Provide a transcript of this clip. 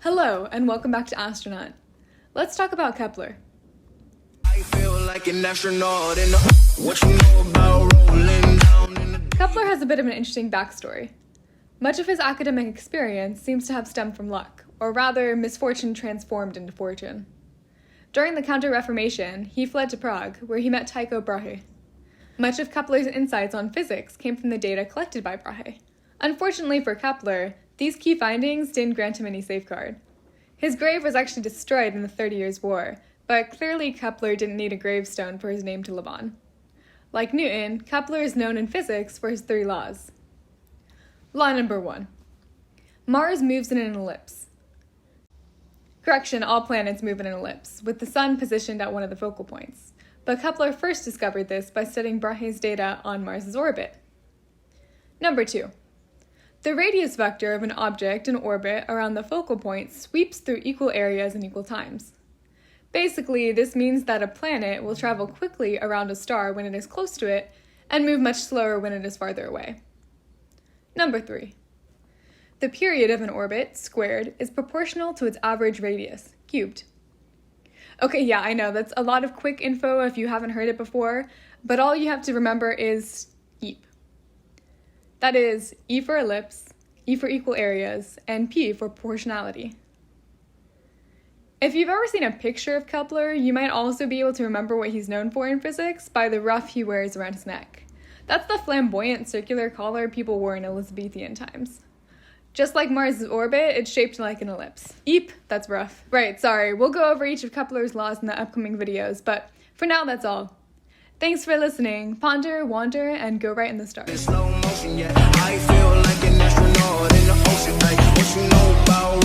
Hello, and welcome back to Astronaut. Let's talk about Kepler. I feel like an astronaut in what you know about rolling down in the... Kepler has a bit of an interesting backstory. Much of his academic experience seems to have stemmed from luck, or rather, misfortune transformed into fortune. During the Counter-Reformation, he fled to Prague, where he met Tycho Brahe. Much of Kepler's insights on physics came from the data collected by Brahe. Unfortunately for Kepler, these key findings didn't grant him any safeguard. His grave was actually destroyed in the 30 Years' War, but clearly Kepler didn't need a gravestone for his name to live on. Like Newton, Kepler is known in physics for his 3 laws. Law number 1. Mars moves in an ellipse. Correction, all planets move in an ellipse, with the Sun positioned at one of the focal points. But Kepler first discovered this by studying Brahe's data on Mars's orbit. Number 2. The radius vector of an object in orbit around the focal point sweeps through equal areas in equal times. Basically, this means that a planet will travel quickly around a star when it is close to it, and move much slower when it is farther away. Number 3. The period of an orbit, squared, is proportional to its average radius, cubed. Okay, yeah, I know, that's a lot of quick info if you haven't heard it before, but all you have to remember is EAP. That is, E for ellipse, E for equal areas, and P for proportionality. If you've ever seen a picture of Kepler, you might also be able to remember what he's known for in physics by the ruff he wears around his neck. That's the flamboyant circular collar people wore in Elizabethan times. Just like Mars' orbit, it's shaped like an ellipse. Eep, that's rough. Right, sorry, we'll go over each of Kepler's laws in the upcoming videos, but for now, that's all. Thanks for listening. Ponder, wander, and go right in the stars. Slow motion, yeah. I feel like an astronaut in the ocean. Like what you know about